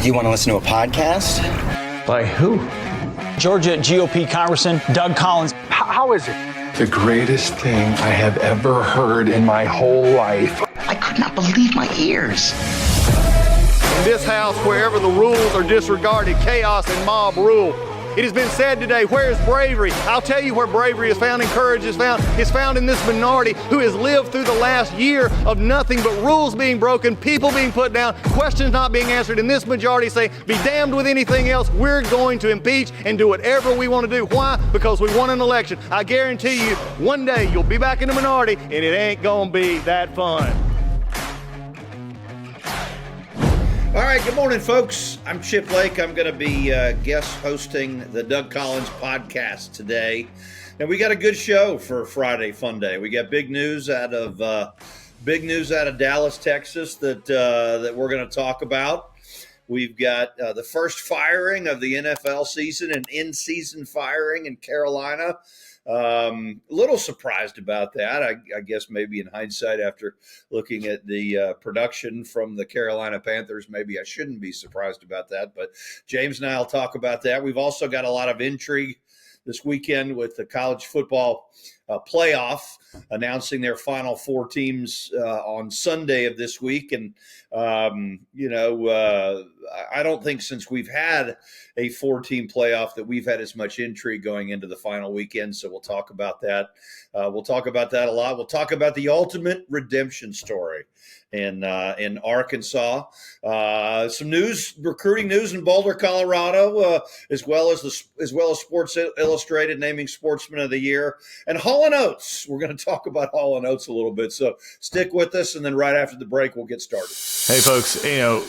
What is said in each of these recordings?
You want to listen to a podcast? By who? Georgia GOP Congressman Doug Collins. How is it? The greatest thing I have ever heard in my whole life. I could not believe my ears. In this house, wherever the rules are disregarded, chaos and mob rule. It has been said today, where is bravery? I'll tell you where bravery is found and courage is found. It's found in this minority who has lived through the last year of nothing but rules being broken, people being put down, questions not being answered. And this majority say, be damned with anything else. We're going to impeach and do whatever we want to do. Why? Because we won an election. I guarantee you, one day you'll be back in the minority and it ain't gonna be that fun. All right, good morning, folks. I'm Chip Lake. I'm going to be guest hosting the Doug Collins podcast today. Now, we got a good show for Friday Fun Day. We got big news out of Dallas, Texas that we're going to talk about. We've got the first firing of the NFL season, an in-season firing in Carolina. A little surprised about that. I guess maybe in hindsight, after looking at the production from the Carolina Panthers, maybe I shouldn't be surprised about that. But James and I will talk about that. We've also got a lot of intrigue this weekend with the college football playoff announcing their final four teams on Sunday of this week. And, I don't think since we've had a 4-team playoff that we've had as much intrigue going into the final weekend. So we'll talk about that. We'll talk about that a lot. We'll talk about the ultimate redemption story in Arkansas. Some news, recruiting news in Boulder, Colorado, as well as Sports Illustrated naming Sportsman of the Year, and Hall & Oates. We're going to talk about Hall & Oates a little bit, so stick with us, and then right after the break, we'll get started. Hey, folks,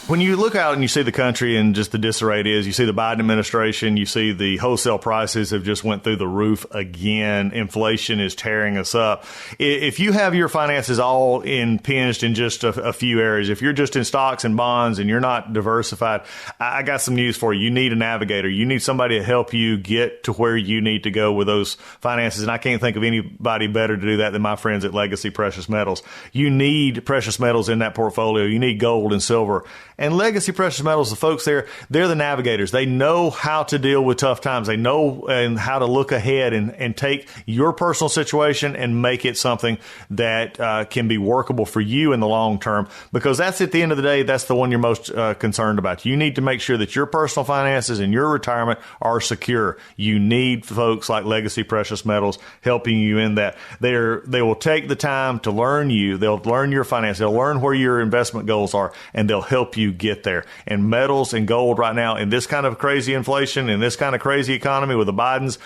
when you look out and you see the country and just the disarray it is, you see the Biden administration, you see the wholesale prices have just went through the roof again. Inflation is tearing us up. If you have your finances all impinged in just a few areas, if you're just in stocks and bonds and you're not diversified, I got some news for you. You need a navigator. You need somebody to help you get to where you need to go with those finances. And I can't think of anybody better to do that than my friends at Legacy Precious Metals. You need precious metals in that portfolio. You need gold and silver. And Legacy Precious Metals, the folks there, they're the navigators. They know how to deal with tough times. They know and how to look ahead and take your personal situation and make it something that can be workable for you in the long term, because that's at the end of the day, that's the one you're most concerned about. You need to make sure that your personal finances and your retirement are secure. You need folks like Legacy Precious Metals helping you in that. They will take the time to learn you. They'll learn your finances. They'll learn where your investment goals are, and they'll help you get there. And metals and gold right now in this kind of crazy inflation, in this kind of crazy economy with the Biden's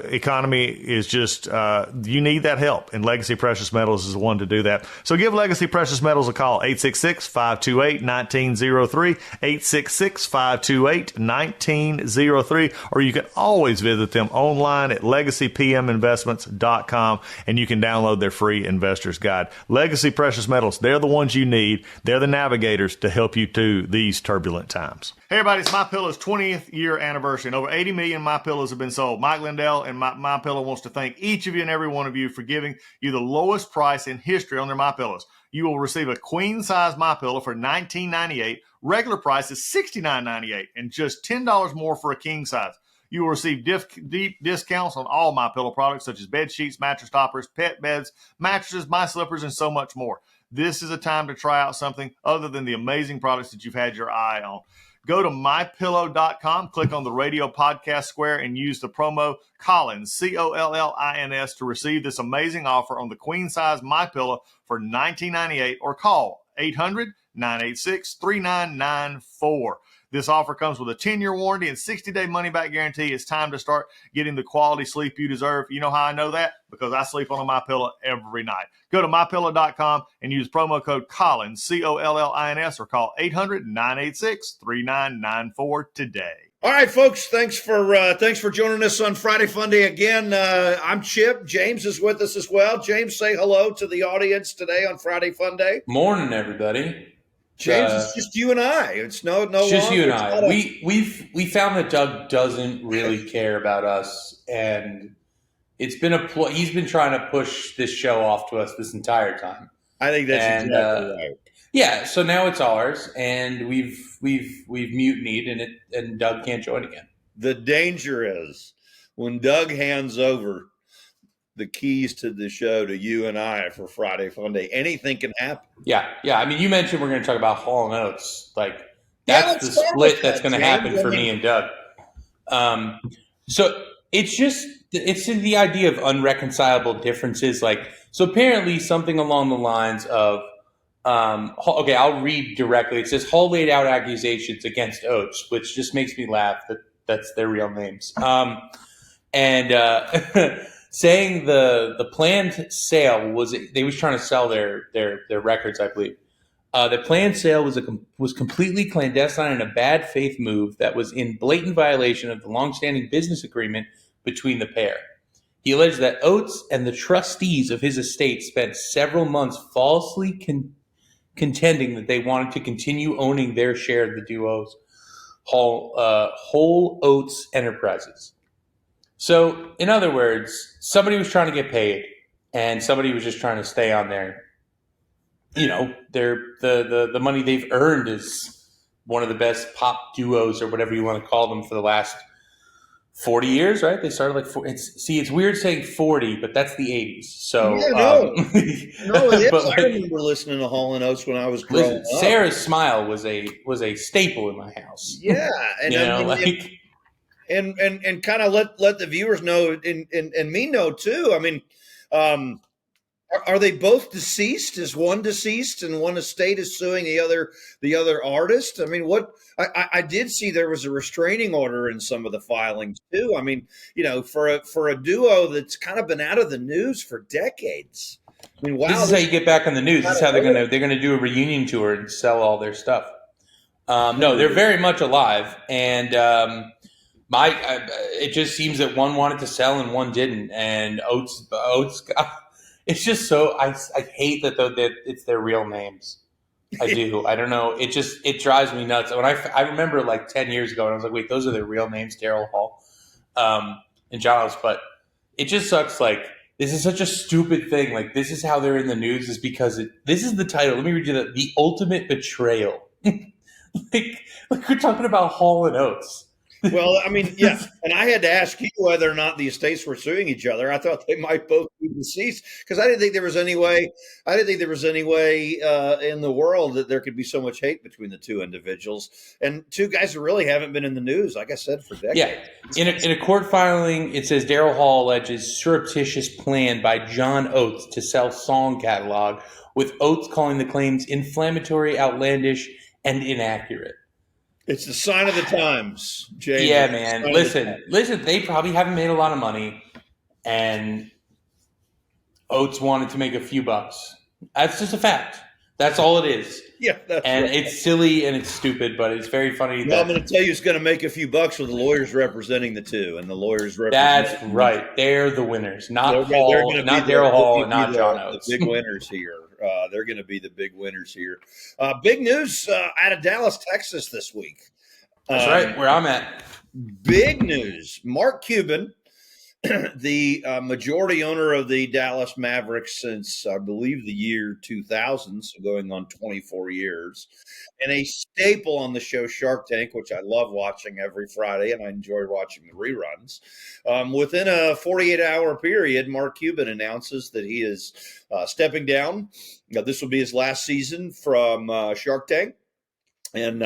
economy is just, you need that help. And Legacy Precious Metals is the one to do that. So give Legacy Precious Metals a call, 866-528-1903, 866-528-1903, or you can always visit them online at legacypminvestments.com, and you can download their free investor's guide. Legacy Precious Metals, they're the ones you need. They're the navigators to help you through these turbulent times. Hey everybody, it's MyPillow's 20th year anniversary, and over 80 million MyPillows have been sold. Mike Lindell and MyPillow wants to thank each of you and every one of you for giving you the lowest price in history on their MyPillows. You will receive a queen-size MyPillow for $19.98. Regular price is $69.98, and just $10 more for a king size. You will receive deep discounts on all MyPillow products, such as bed sheets, mattress toppers, pet beds, mattresses, my slippers, and so much more. This is a time to try out something other than the amazing products that you've had your eye on. Go to mypillow.com, click on the radio podcast square, and use the promo Collins, Collins, to receive this amazing offer on the queen size MyPillow for $19.98, or call 800-986-3994. This offer comes with a 10-year warranty and 60-day money-back guarantee. It's time to start getting the quality sleep you deserve. You know how I know that? Because I sleep on a MyPillow every night. Go to mypillow.com and use promo code Collins, Collins, or call 800-986-3994 today. All right, folks, thanks for joining us on Friday Fun Day again. I'm Chip. James is with us as well. James, say hello to the audience today on Friday Fun Day. Morning, everybody. James, it's just you and I. It's no just longer. You and I. We found that Doug doesn't really care about us, and it's been he's been trying to push this show off to us this entire time. I think that's exactly right. Yeah, so now it's ours, and we've mutinied, and Doug can't join again. The danger is when Doug hands over the keys to the show to you and I for Friday Fun Day, anything can happen. Yeah. I mean, you mentioned we're going to talk about Hall & Oates. Like, Yeah, that's let's the start split with that's that, going to James. happen for me and Doug. So it's in the idea of unreconcilable differences. Like, so apparently something along the lines of, okay, I'll read directly. It says Hall laid out accusations against Oates, which just makes me laugh that that's their real names. And saying the planned sale they was trying to sell their records, I believe. The planned sale was completely clandestine and a bad faith move that was in blatant violation of the longstanding business agreement between the pair. He alleged that Oates and the trustees of his estate spent several months falsely contending that they wanted to continue owning their share of the duo's Whole Oates Enterprises. So, in other words, somebody was trying to get paid, and somebody was just trying to stay on their, the money they've earned is one of the best pop duos or whatever you want to call them for the last 40 years, right? They started it's weird saying 40, but that's the 80s. So, No, it is. but I remember listening to Hall & Oates when I was growing up. Sarah's Smile was a staple in my house. Yeah, and and kind of let the viewers know and me know too. I mean, are they both deceased? Is one deceased and one estate is suing the other artist? I mean, what I did see there was a restraining order in some of the filings too. I mean, for a duo that's kind of been out of the news for decades. I mean, wow, this is how you get back on the news. This is how they're gonna do a reunion tour and sell all their stuff. No, they're very much alive, and it just seems that one wanted to sell and one didn't, and Oates got. It's just so I hate that it's their real names. I do. I don't know. It drives me nuts. When I remember like 10 years ago, and I was like, wait, those are their real names, Daryl Hall, and Giles. But it just sucks. Like, this is such a stupid thing. Like, this is how they're in the news is because this is the title. Let me read you the ultimate betrayal. like we're talking about Hall and Oates. Well, I mean, yeah, and I had to ask you whether or not the estates were suing each other. I thought they might both be deceased because I didn't think there was any way. I didn't think there was any way in the world that there could be so much hate between the two individuals and two guys who really haven't been in the news, like I said, for decades. Yeah, in a court filing, it says Daryl Hall alleges surreptitious plan by John Oates to sell song catalog, with Oates calling the claims inflammatory, outlandish, and inaccurate. It's the sign of the times, James. Yeah, man. Listen. They probably haven't made a lot of money, and Oates wanted to make a few bucks. That's just a fact. That's all it is. Yeah, it's silly and it's stupid, but it's very funny. Well, I'm going to tell you, it's going to make a few bucks with the lawyers representing the two, and the lawyers representing. That's right. They're the winners, not Daryl Hall, and not John Oates. The big winners here. They're going to be the big winners here. Big news out of Dallas, Texas this week. That's right, where I'm at. Big news. Mark Cuban, the majority owner of the Dallas Mavericks since, I believe, the year 2000, so going on 24 years, and a staple on the show Shark Tank, which I love watching every Friday, and I enjoy watching the reruns. Within a 48-hour period, Mark Cuban announces that he is stepping down. This will be his last season from Shark Tank. And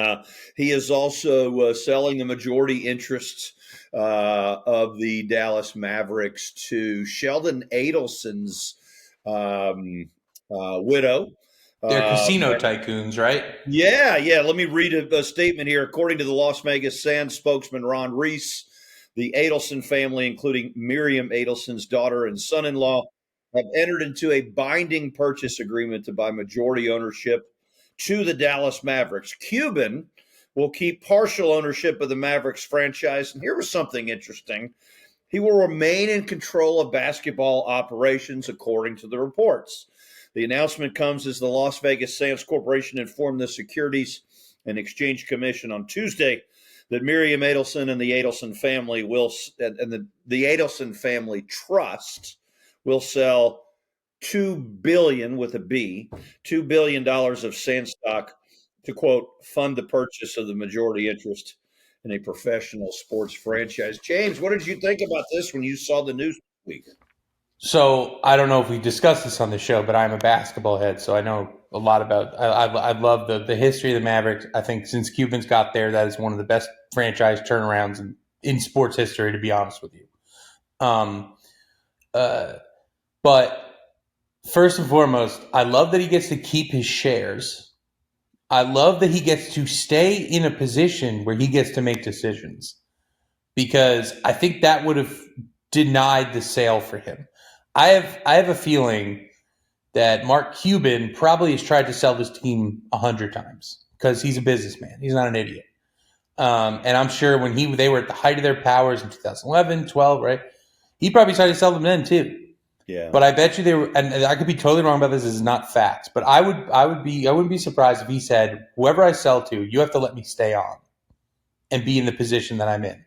he is also selling the majority interests of the Dallas Mavericks to Sheldon Adelson's widow. They're casino tycoons, right? Yeah. Let me read a statement here. According to the Las Vegas Sands spokesman Ron Reese, the Adelson family, including Miriam Adelson's daughter and son-in-law, have entered into a binding purchase agreement to buy majority ownership to the Dallas Mavericks. Cuban will keep partial ownership of the Mavericks franchise. And here was something interesting. He will remain in control of basketball operations, according to the reports. The announcement comes as the Las Vegas Sands Corporation informed the Securities and Exchange Commission on Tuesday that Miriam Adelson and the Adelson family the Adelson family trust will sell $2 billion with a B, $2 billion of sand stock to, quote, fund the purchase of the majority interest in a professional sports franchise. James, what did you think about this when you saw the news this week? So I don't know if we discussed this on the show, but I'm a basketball head, so I know a lot about. I love the history of the Mavericks. I think since Cubans got there, that is one of the best franchise turnarounds in sports history. To be honest with you, but first and foremost, I love that he gets to keep his shares. I love that he gets to stay in a position where he gets to make decisions, because I think that would have denied the sale for him. I have a feeling that Mark Cuban probably has tried to sell this team 100 times because he's a businessman. He's not an idiot. And I'm sure when they were at the height of their powers in 2011, 12, right? He probably tried to sell them then too. Yeah. But I bet you they were, and I could be totally wrong about this. This is not facts, but I wouldn't be surprised if he said, "Whoever I sell to, you have to let me stay on and be in the position that I'm in."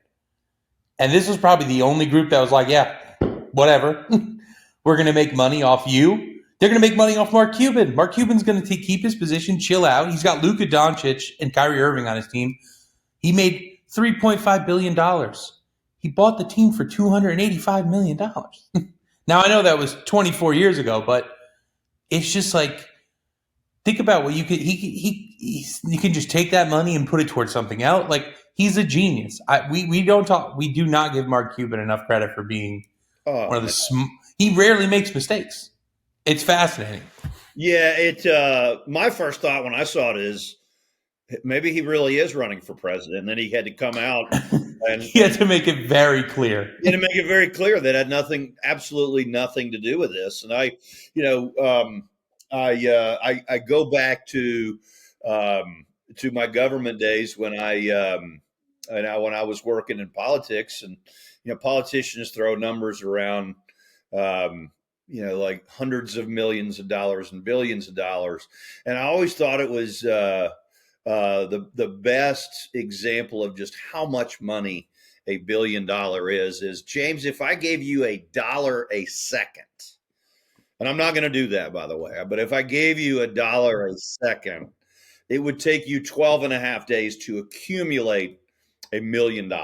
And this was probably the only group that was like, "Yeah, whatever. We're going to make money off you." They're going to make money off Mark Cuban. Mark Cuban's going to keep his position, chill out. He's got Luka Doncic and Kyrie Irving on his team. He made $3.5 billion. He bought the team for $285 million. Now, I know that was 24 years ago, but it's just like, think about what you could, you can just take that money and put it towards something else. Like, he's a genius. We do not give Mark Cuban enough credit for being one of the, he rarely makes mistakes. It's fascinating. Yeah, my first thought when I saw it is maybe he really is running for president. And then he had to come out and he had to make it very clear. He had to make it very clear that had absolutely nothing to do with this. And I go back to my government days when I was working in politics, and politicians throw numbers around. Like hundreds of millions of dollars and billions of dollars. And I always thought it was the best example of just how much money $1 billion is James, if I gave you $1 a second, and I'm not going to do that, by the way, but if I gave you $1 a second, it would take you 12 and a half days to accumulate $1 million. Do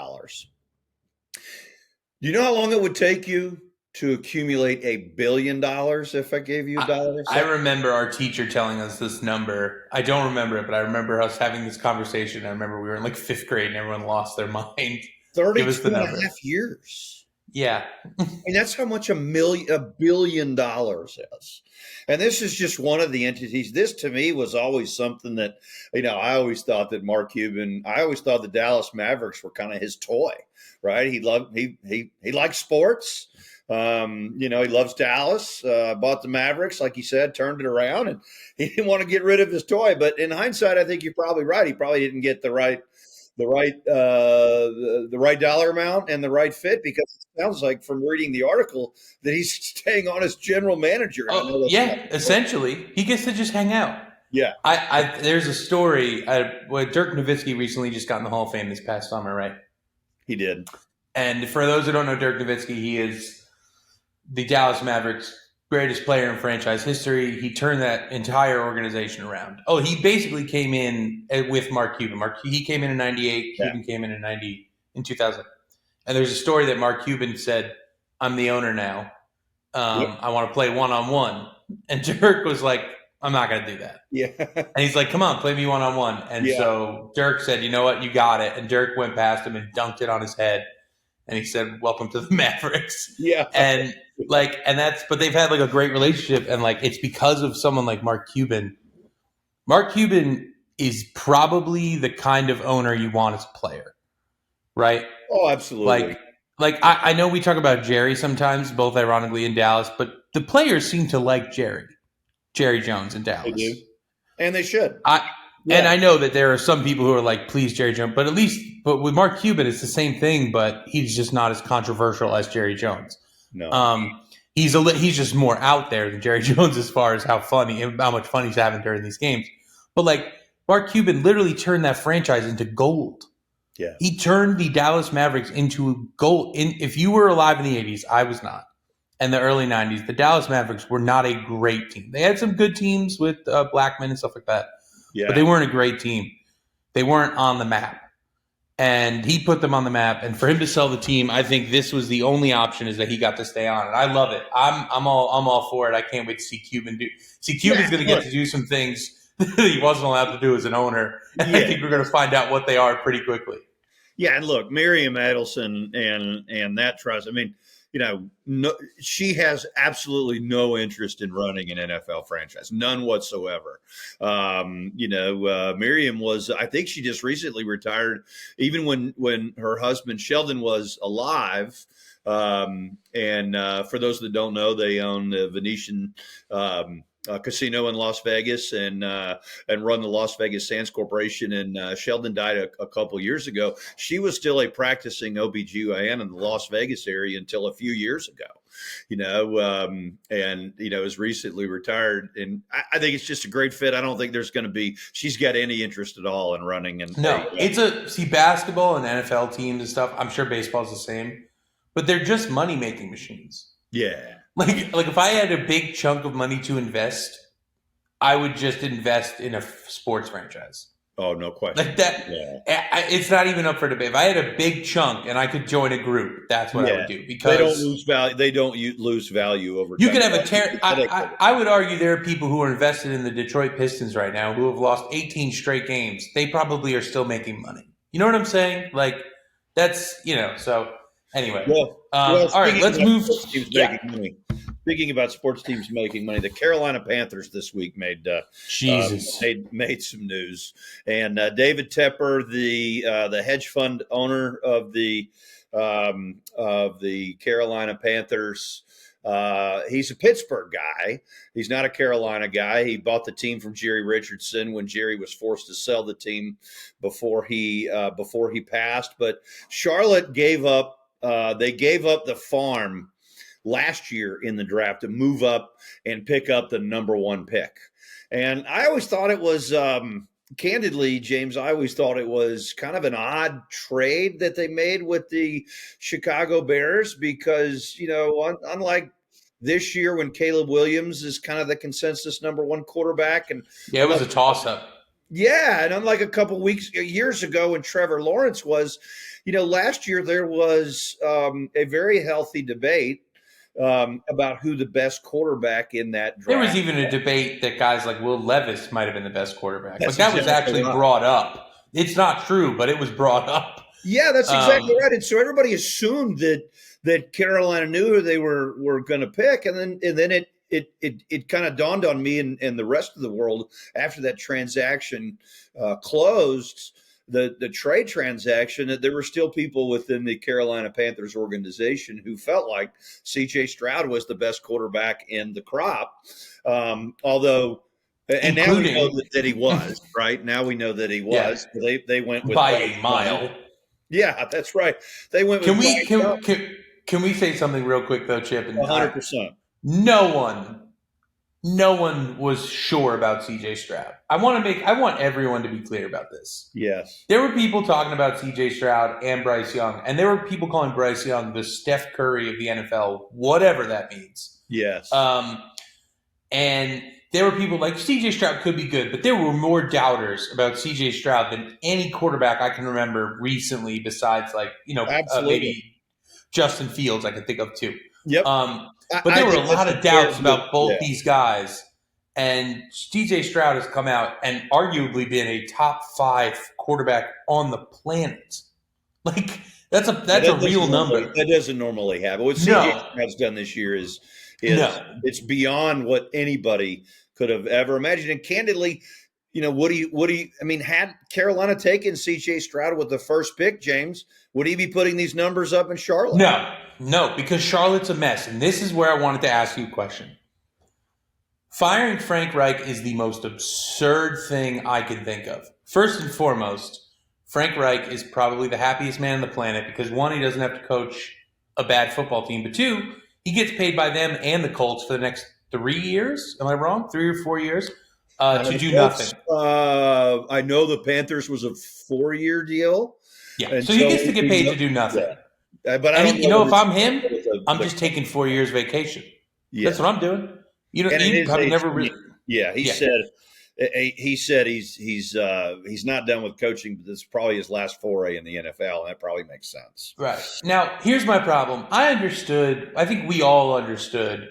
you know how long it would take you to accumulate $1 billion if I gave you $1? I remember our teacher telling us this number. I don't remember it, but I remember us having this conversation. I remember we were in like 5th grade and everyone lost their mind. 32 and a half years. Yeah. I mean, that's how much $1 billion is. And this is just one of the entities. This to me was always something that, I always thought that I always thought the Dallas Mavericks were kind of his toy, right? He liked sports. He loves Dallas, bought the Mavericks, like he said, turned it around, and he didn't want to get rid of his toy. But in hindsight, I think you're probably right. He probably didn't get the right dollar amount and the right fit, because it sounds like from reading the article that he's staying on as general manager. Oh, yeah, essentially. He gets to just hang out. Yeah. There's a story. Dirk Nowitzki recently just got in the Hall of Fame this past summer, right? He did. And for those who don't know Dirk Nowitzki, he is the Dallas Mavericks' greatest player in franchise history. He turned that entire organization around. Oh, he basically came in with Mark Cuban. He came in 98. Yeah. Cuban came in 2000. And there's a story that Mark Cuban said, "I'm the owner now. I want to play one-on-one." And Dirk was like, "I'm not going to do that." Yeah. And he's like, "Come on, play me one-on-one." And so Dirk said, "You know what? You got it." And Dirk went past him and dunked it on his head. And he said, "Welcome to the Mavericks." Yeah. But they've had like a great relationship. And like, it's because of someone like Mark Cuban. Mark Cuban is probably the kind of owner you want as a player, right? Oh, absolutely. Like I know we talk about Jerry sometimes, both ironically in Dallas, but the players seem to like Jerry Jones in Dallas. They do. And they should. And I know that there are some people who are like, "Please, Jerry Jones," but with Mark Cuban, it's the same thing, but he's just not as controversial as Jerry Jones. No. He's just more out there than Jerry Jones as far as how much fun he's having during these games. But like, Mark Cuban literally turned that franchise into gold. Yeah. He turned the Dallas Mavericks into gold. If you were alive in the 80s, I was not. and the early 90s, the Dallas Mavericks were not a great team. They had some good teams with Blackman and stuff like that, but they weren't a great team. They weren't on the map. And he put them on the map. And for him to sell the team, I think this was the only option, is that he got to stay on. And I love it. I'm all for it. I can't wait to see Cuban do. See, Cuban's going to get to do some things that he wasn't allowed to do as an owner. And I think we're going to find out what they are pretty quickly. Yeah, and look, Miriam Adelson and that trust. I mean, she has absolutely no interest in running an NFL franchise, none whatsoever. Miriam was, I think she just recently retired, even when her husband Sheldon was alive. And for those that don't know, they own the Venetian casino in Las Vegas and run the Las Vegas Sands Corporation. And Sheldon died a couple years ago. She was still a practicing OBGYN in the Las Vegas area until a few years ago, is recently retired. And I think it's just a great fit. I don't think she's got any interest at all in running. And basketball and NFL teams and stuff, I'm sure baseball's the same, but they're just money-making machines. Yeah. Like if I had a big chunk of money to invest, I would just invest in a sports franchise. Oh, no question. Like that, it's not even up for debate. If I had a big chunk and I could join a group, that's what I would do, because they don't lose value. They don't lose value over time. You could have I would argue there are people who are invested in the Detroit Pistons right now who have lost 18 straight games. They probably are still making money. You know what I'm saying? Like that's so. Anyway, all right, let's move. Speaking about sports teams making money, the Carolina Panthers this week made some news, and David Tepper, the hedge fund owner of the Carolina Panthers, he's a Pittsburgh guy. He's not a Carolina guy. He bought the team from Jerry Richardson when Jerry was forced to sell the team before he passed. But Charlotte gave up. They gave up the farm last year in the draft to move up and pick up the number 1 pick. And I always thought it was, candidly, James, I always thought it was kind of an odd trade that they made with the Chicago Bears because, unlike this year when Caleb Williams is kind of the consensus number 1 quarterback. And it was a toss-up. Yeah, and unlike a couple years ago when Trevor Lawrence was, last year there was a very healthy debate about who the best quarterback in that draft. There was even a debate that guys like Will Levis might have been the best quarterback. That was actually brought up. It's not true, but it was brought up. Yeah, that's exactly right. And so everybody assumed that Carolina knew who they were going to pick, and then it kind of dawned on me and the rest of the world after that transaction closed. The trade transaction, that there were still people within the Carolina Panthers organization who felt like C.J. Stroud was the best quarterback in the crop. Although, and now we know that he was, right? Now we know that he was. Yeah. They went with by a mile. Yeah, that's right. They went. Can we say something real quick though, Chip? 100%. No one was sure about C.J. Stroud. I want everyone to be clear about this. Yes. There were people talking about C.J. Stroud and Bryce Young, and there were people calling Bryce Young the Steph Curry of the NFL, whatever that means. Yes. And there were people like C.J. Stroud could be good, but there were more doubters about C.J. Stroud than any quarterback I can remember recently besides maybe Justin Fields I can think of too. Yep. But there were a lot of doubts about both these guys. And C.J. Stroud has come out and arguably been a top 5 quarterback on the planet. Like, that's a real number. That doesn't normally happen. What C.J. Stroud's done this year is it's beyond what anybody could have ever imagined. And candidly, had Carolina taken C.J. Stroud with the first pick, James, would he be putting these numbers up in Charlotte? No, because Charlotte's a mess. And this is where I wanted to ask you a question. Firing Frank Reich is the most absurd thing I can think of. First and foremost, Frank Reich is probably the happiest man on the planet because, 1, he doesn't have to coach a bad football team, but 2, he gets paid by them and the Colts for the next 3 years. Am I wrong? 3 or 4 years to do nothing. I know the Panthers was a 4-year deal. Yeah, so he gets to get paid to do nothing. But I don't if know I'm him, I'm just taking 4 years vacation. Yeah. That's what I'm doing. You probably never really. Yeah, he said he's not done with coaching, but this is probably his last foray in the NFL, and that probably makes sense. Right. Now, here's my problem. I think we all understood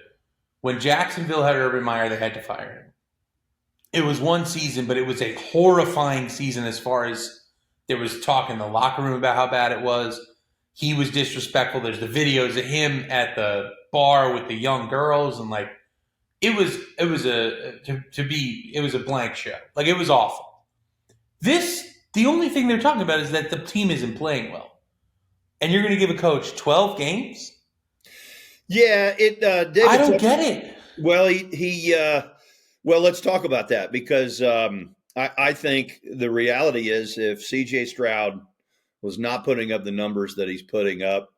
when Jacksonville had Urban Meyer, they had to fire him. It was one season, but it was a horrifying season as far as there was talk in the locker room about how bad it was. He was disrespectful. There's the videos of him at the bar with the young girls, and like it was a blank show. Like it was awful. The only thing they're talking about is that the team isn't playing well, and you're going to give a coach 12 games. Yeah, David, I don't get it. Well, well, let's talk about that because I think the reality is if C.J. Stroud was not putting up the numbers that he's putting up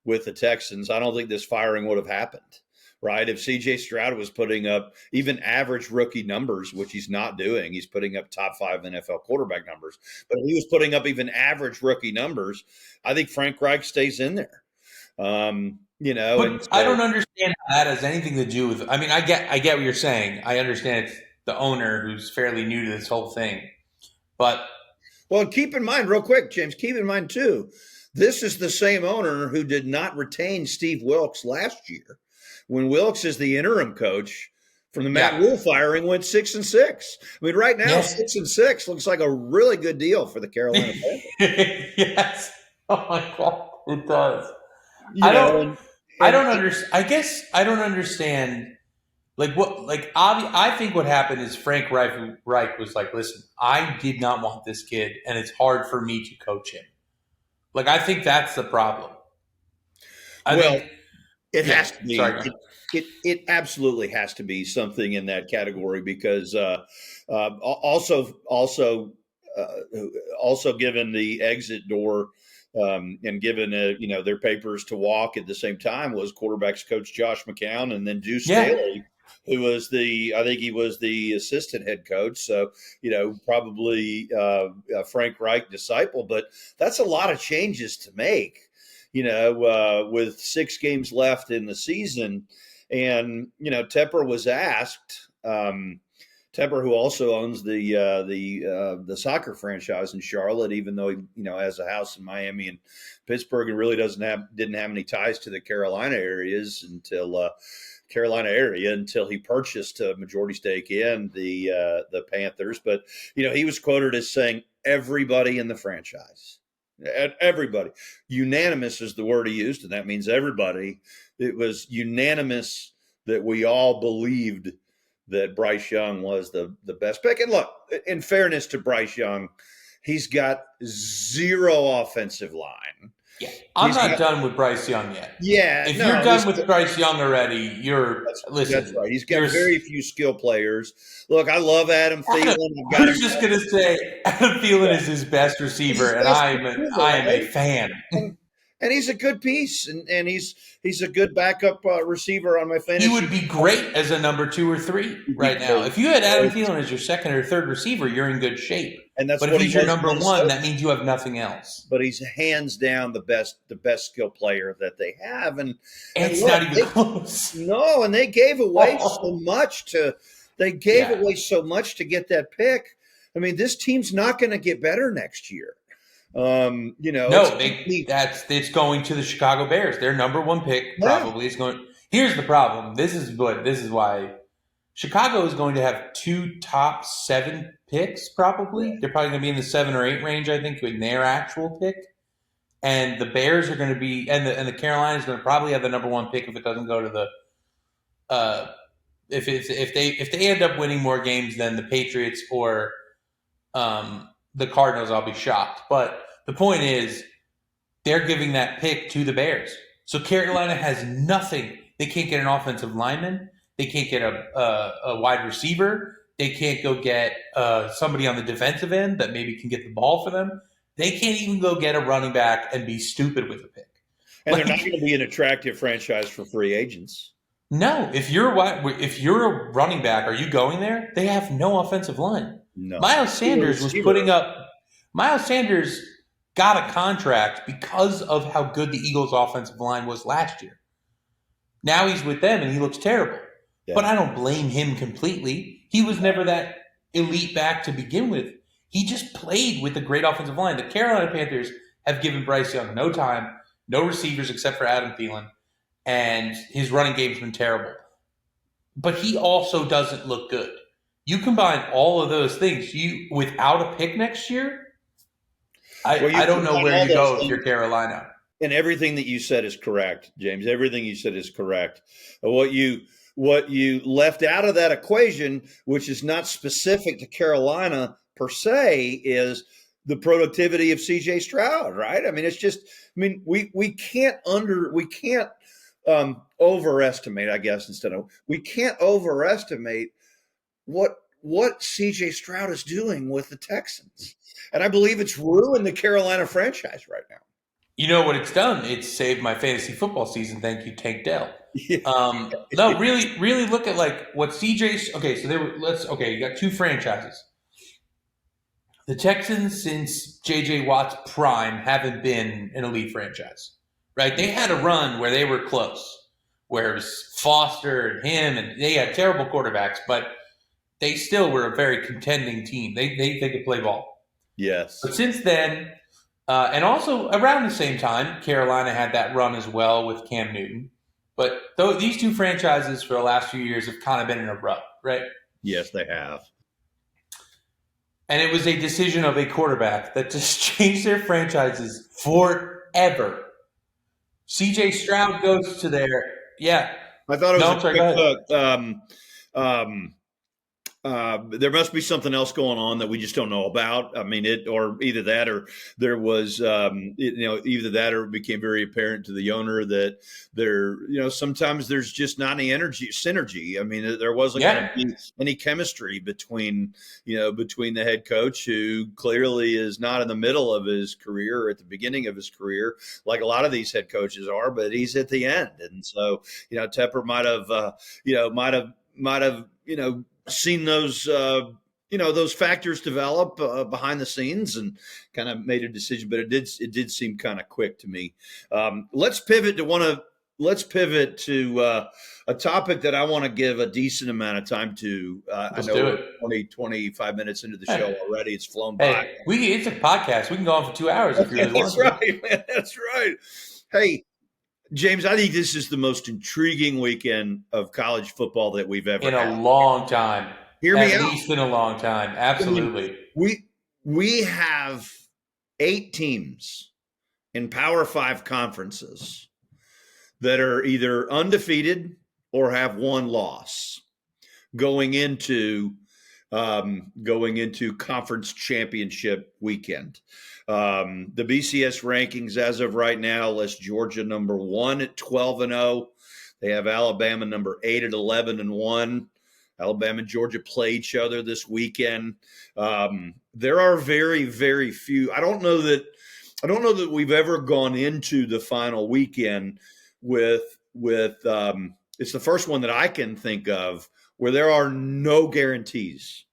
with the Texans, I don't think this firing would have happened, right? If C.J. Stroud was putting up even average rookie numbers, which he's not doing, he's putting up top 5 NFL quarterback numbers, but if he was putting up even average rookie numbers, I think Frank Reich stays in there. But I don't understand how that has anything to do with. I mean, I get what you're saying. I understand it's the owner who's fairly new to this whole thing, but well, keep in mind, real quick, James. Keep in mind too, this is the same owner who did not retain Steve Wilkes last year, when Wilkes is the interim coach from the Matt Rule firing went 6-6. I mean, right now 6-6 looks like a really good deal for the Carolina Panthers. Yes. Oh my God, it does. I don't understand. I guess I don't understand. I think what happened is Frank Reich was like, listen, I did not want this kid, and it's hard for me to coach him. Like, I think that's the problem. It has to be. It absolutely has to be something in that category because also given the exit door and given their papers to walk at the same time was quarterbacks coach Josh McCown and then Deuce Staley, who was he was the assistant head coach. So, probably Frank Reich disciple, but that's a lot of changes to make, with 6 games left in the season. And, Tepper was asked, Tepper, who also owns the soccer franchise in Charlotte, even though he has a house in Miami and Pittsburgh, and really didn't have any ties to the Carolina areas until he purchased a majority stake in the Panthers. But he was quoted as saying everybody in the franchise, everybody, unanimous is the word he used, and that means everybody. It was unanimous that we all believed that Bryce Young was the best pick. And look, in fairness to Bryce Young, he's got 0 offensive line. Yeah, I'm not done with Bryce Young yet. Yeah. If you're done with Bryce Young already, listen. That's right. He's got very few skill players. Look, I love Adam Thielen. I was just going to say Adam Thielen is his best receiver, and I am a fan. And he's a good piece, and he's a good backup receiver on my fantasy. He would be great as a number 2 or 3 right now. If you had Adam Thielen as your second or third receiver, you're in good shape. And that's but what if he's your number 1, that means you have nothing else. But he's hands down the best skill player that they have, and it's not even close. No, and they gave away so much to get that pick. I mean, this team's not going to get better next year. It's going to the Chicago Bears. Their number 1 pick probably is going. Here's the problem. This is why Chicago is going to have 2 top 7 picks. Probably they're probably going to be in the 7 or 8 range. I think in their actual pick, and the Bears are going to be, and the Carolina is going to probably have the number 1 pick if it doesn't go to the. If they end up winning more games than the Patriots or the Cardinals, I'll be shocked. But the point is, they're giving that pick to the Bears. So Carolina has nothing. They can't get an offensive lineman. They can't get a wide receiver. They can't go get somebody on the defensive end that maybe can get the ball for them. They can't even go get a running back and be stupid with a pick. And they're not going to be an attractive franchise for free agents. No, if you're a running back, are you going there? They have no offensive line. No. Miles Sanders was putting up. Miles Sanders got a contract because of how good the Eagles' offensive line was last year. Now he's with them and he looks terrible. Yeah. But I don't blame him completely. He was never that elite back to begin with. He just played with a great offensive line. The Carolina Panthers have given Bryce Young no time, no receivers except for Adam Thielen, and his running game's been terrible. But he also doesn't look good. You combine all of those things, without a pick next year, I don't know where you go if you're Carolina. And everything that you said is correct, James. Everything you said is correct. What you left out of that equation, which is not specific to Carolina per se, is the productivity of CJ Stroud, right? I mean, it's just, we can't overestimate, I guess, we can't overestimate what CJ Stroud is doing with the Texans. And I believe it's ruined the Carolina franchise right now. You know what it's done? It's saved my fantasy football season. Thank you, Tank Dell. No, really look at like what CJ. Okay, so you got two franchises. The Texans, since J.J. Watt's prime, haven't been an elite franchise, right? They had a run where they were close, where it was Foster and him, and they had terrible quarterbacks, but they still were a very contending team. They could play ball. Yes. But since then, and also around the same time, Carolina had that run as well with Cam Newton. But these two franchises for the last few years have kind of been in a rut, right? Yes, they have. And it was a decision of a quarterback that just changed their franchises forever. CJ Stroud goes to there. Yeah. I thought it was a quick there must be something else going on that we just don't know about. I mean, or either that, or there was, either that, or it became very apparent to the owner that sometimes there's just not any synergy. I mean, there wasn't going to be any chemistry between the head coach, who clearly is not in the middle of his career or at the beginning of his career, like a lot of these head coaches are, but he's at the end. And so, Tepper might have seen those those factors develop behind the scenes and kind of made a decision, but it did seem kind of quick to me. Let's pivot to a topic that I want to give a decent amount of time to. I know we're 25 minutes into the show already. It's flown by. It's a podcast. We can go on for 2 hours if you really want to. That's right, man. That's right. Hey, James, I think this is the most intriguing weekend of college football that we've ever had. In a long time. Hear me out. At least in a long time. Absolutely. We have 8 teams in Power 5 conferences that are either undefeated or have 1 loss going into conference championship weekend. The BCS rankings as of right now list Georgia number 1 at 12-0. They have Alabama number 8 at 11-1. Alabama and Georgia play each other this weekend. There are very, very few. I don't know that we've ever gone into the final weekend with it's the first one that I can think of where there are no guarantees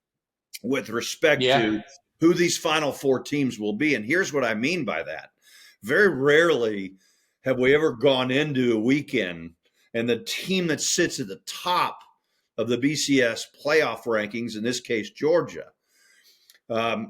with respect to who these final 4 teams will be. And here's what I mean by that. Very rarely have we ever gone into a weekend and the team that sits at the top of the BCS playoff rankings, in this case, Georgia.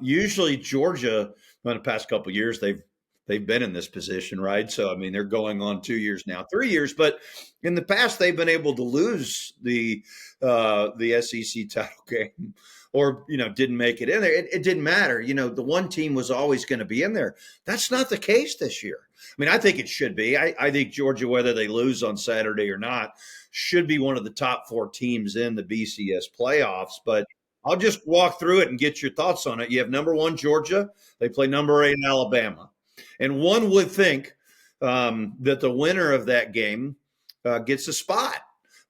Usually Georgia, in the past couple of years, they've been in this position, right? So, I mean, they're going on 2 years now, 3 years, but in the past, they've been able to lose the SEC title game or, didn't make it in there. It didn't matter. The one team was always going to be in there. That's not the case this year. I mean, I think it should be. I think Georgia, whether they lose on Saturday or not, should be one of the top 4 teams in the BCS playoffs. But I'll just walk through it and get your thoughts on it. You have number 1, Georgia. They play number 8, Alabama. And one would think that the winner of that game gets a spot.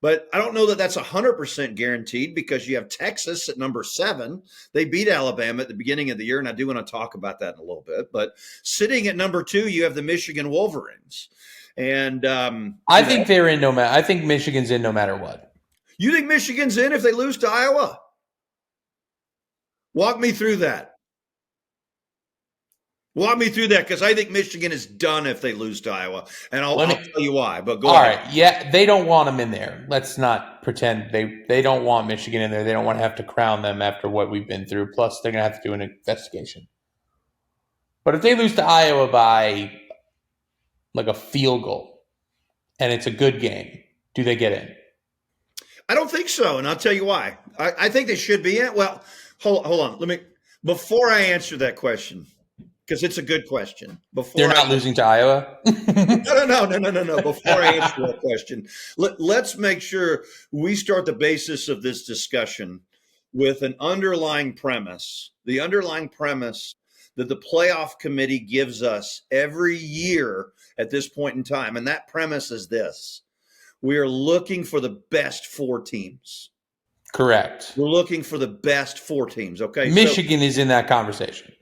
But I don't know that that's 100% guaranteed because you have Texas at number 7. They beat Alabama at the beginning of the year, and I do want to talk about that in a little bit. But sitting at number 2, you have the Michigan Wolverines. And I think they're in no matter. I think Michigan's in no matter what. You think Michigan's in if they lose to Iowa? Walk me through that. Walk me through that, because I think Michigan is done if they lose to Iowa, and I'll tell you why. But go all ahead. right, yeah, they don't want them in there. Let's not pretend they don't want Michigan in there. They don't want to have to crown them after what we've been through. Plus, they're going to have to do an investigation. But if they lose to Iowa by like a field goal, and it's a good game, do they get in? I don't think so, and I'll tell you why. I think they should be in. Well, hold on. Before I answer that question, because it's a good question. They're not losing to Iowa? No. Before I answer that question, let's make sure we start the basis of this discussion with an underlying premise. The underlying premise that the playoff committee gives us every year at this point in time. And that premise is this: we are looking for the best 4 teams. Correct. We're looking for the best 4 teams. Okay. Michigan is in that conversation.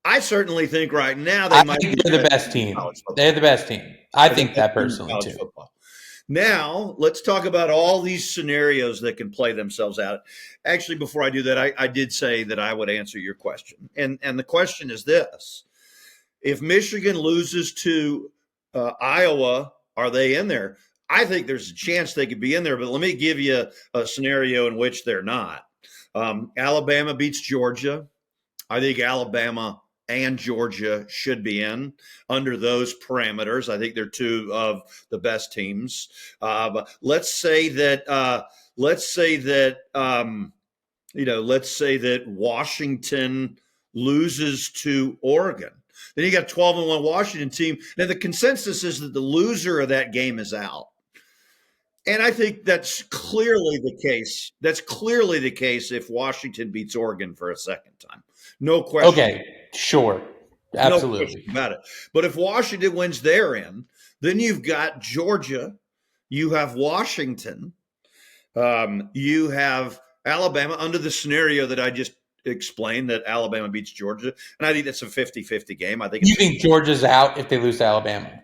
I certainly think right now they're the best team. They're the best team. I think that personally too. Football. Now let's talk about all these scenarios that can play themselves out. Actually, before I do that, I did say that I would answer your question, and the question is this: if Michigan loses to Iowa, are they in there? I think there's a chance they could be in there, but let me give you a scenario in which they're not. Alabama beats Georgia. I think Alabama and Georgia should be in under those parameters. I think they're 2 of the best teams. But let's say that Washington loses to Oregon. Then you got 12-1 Washington team. Now the consensus is that the loser of that game is out. And I think that's clearly the case. That's clearly the case if Washington beats Oregon for a second time. No question. Okay, sure. Absolutely. No question about it. But if Washington wins their end, then you've got Georgia, you have Washington, you have Alabama under the scenario that I just explained, that Alabama beats Georgia. And I think that's a 50-50 game. I think you think Georgia's out if they lose to Alabama?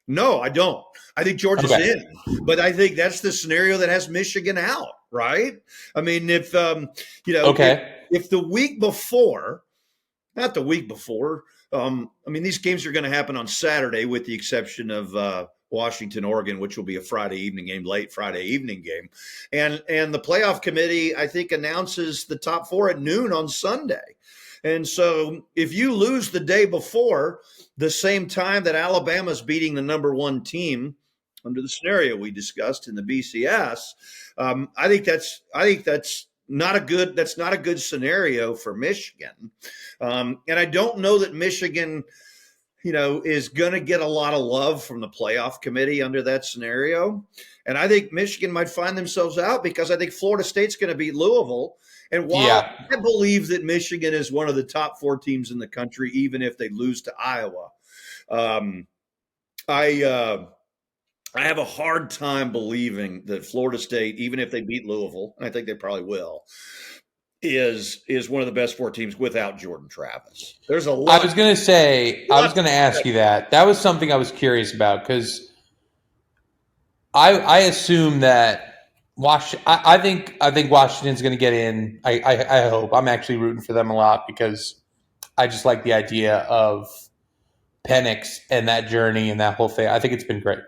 No, I don't. I think Georgia's in, but I think that's the scenario that has Michigan out, right? I mean, if the week before, not the week before, these games are going to happen on Saturday, with the exception of Washington, Oregon, which will be a Friday evening game, late Friday evening game, and the playoff committee, I think, announces the top 4 at noon on Sunday. And so if you lose the day before, the same time that Alabama's beating the number 1 team under the scenario we discussed in the BCS, I think that's not a good scenario for Michigan. And I don't know that Michigan, is going to get a lot of love from the playoff committee under that scenario. And I think Michigan might find themselves out, because I think Florida State's going to beat Louisville. And while I believe that Michigan is one of the top 4 teams in the country, even if they lose to Iowa, I have a hard time believing that Florida State, even if they beat Louisville, and I think they probably will, is one of the best 4 teams without Jordan Travis. There's a lot. I was going to ask you that. That was something I was curious about, because I assume that I think Washington's going to get in. I hope. I'm actually rooting for them a lot, because I just like the idea of Penix and that journey and that whole thing. I think it's been great.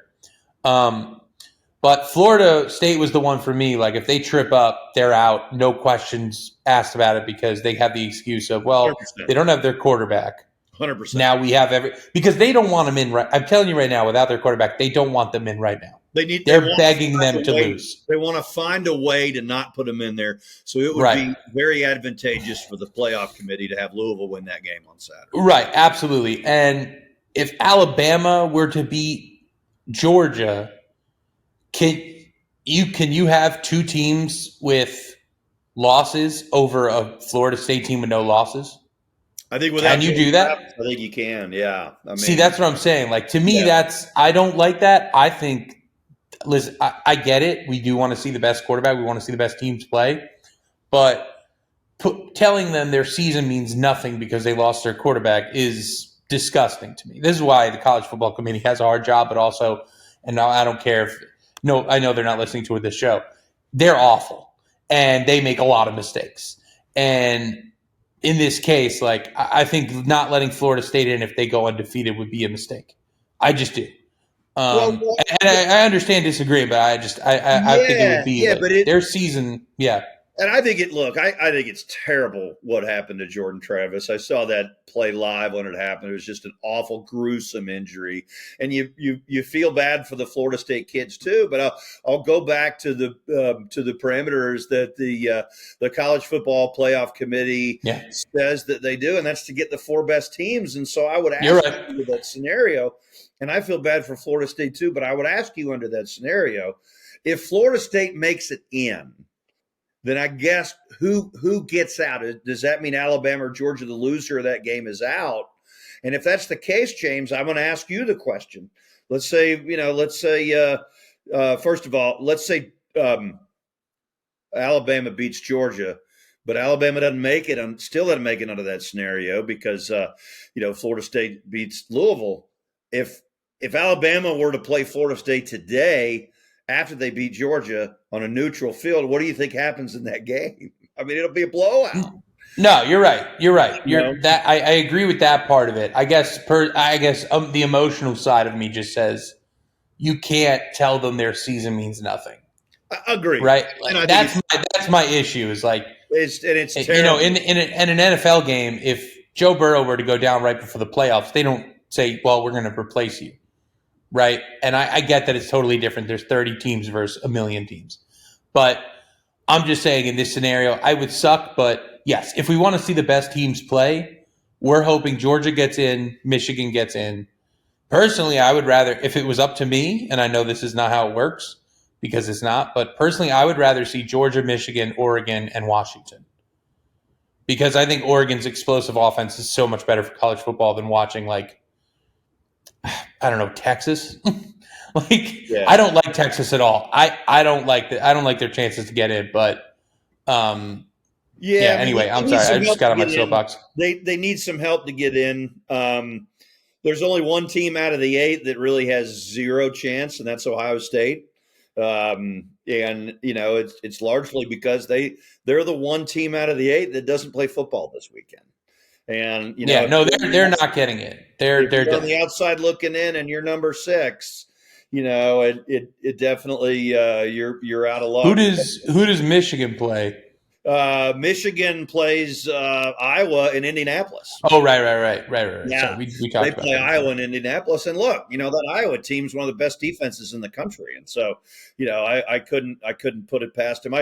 But Florida State was the one for me. Like, if they trip up, they're out. No questions asked about it, because they have the excuse of, 100%. They don't have their quarterback. 100%. Now we have because they don't want them in. Right, I'm telling you right now, without their quarterback, they don't want them in right now. They're begging them to lose. They want to find a way to not put them in there. So it would be very advantageous for the playoff committee to have Louisville win that game on Saturday. Right, absolutely. And if Alabama were to beat Georgia, can you have 2 teams with losses over a Florida State team with no losses? I think can you do that? I think you can. Yeah. See, that's what I'm saying. Like, to me, I don't like that. I think. Listen, I get it. We do want to see the best quarterback. We want to see the best teams play. But telling them their season means nothing because they lost their quarterback is disgusting to me. This is why the College Football Committee has a hard job, but also, and I don't care if – no, I know they're not listening to this show. They're awful, and they make a lot of mistakes. And in this case, like I think not letting Florida State in if they go undefeated would be a mistake. I just do. And I understand disagreeing, but I think it would be their season. Yeah. And I think I think it's terrible what happened to Jordan Travis. I saw that play live when it happened. It was just an awful, gruesome injury, and you feel bad for the Florida State kids too. But I'll go back to the parameters that the College Football Playoff Committee says that they do, and that's to get the 4 best teams. And so I would ask you that scenario, and I feel bad for Florida State too. But I would ask you under that scenario, if Florida State makes it in, then I guess who gets out? Does that mean Alabama or Georgia, the loser of that game, is out? And if that's the case, James, I'm going to ask you the question. Let's say, first of all, let's say Alabama beats Georgia, but Alabama doesn't make it. Still doesn't make it under that scenario because Florida State beats Louisville. If Alabama were to play Florida State today, after they beat Georgia on a neutral field, what do you think happens in that game? I mean, it'll be a blowout. No, you're right. I agree with that part of it. I guess the emotional side of me just says you can't tell them their season means nothing. I agree. Right? Like, that's my issue is like it's terrible. In an NFL game, if Joe Burrow were to go down right before the playoffs, they don't say, well, we're going to replace you. Right. And I get that it's totally different. There's 30 teams versus a million teams. But I'm just saying in this scenario, I would suck. But yes, if we want to see the best teams play, we're hoping Georgia gets in, Michigan gets in. Personally, I would rather, if it was up to me, and I know this is not how it works because it's not, but personally, I would rather see Georgia, Michigan, Oregon, and Washington. Because I think Oregon's explosive offense is so much better for college football than watching Texas. I don't like Texas at all. I don't like their chances to get in, but anyway, I'm sorry. I just got on my soapbox. They need some help to get in. There's only one team out of the 8 that really has zero chance, and that's Ohio State. It's largely because they're the one team out of the 8 that doesn't play football this weekend. And they're not getting it. They're on the outside looking in, and you're number 6. It definitely you're out of luck. Who does Michigan play? Michigan plays Iowa in Indianapolis. Oh, right. Yeah, so we talked about play Iowa in Indianapolis, and look, that Iowa team's one of the best defenses in the country, and so I couldn't put it past them.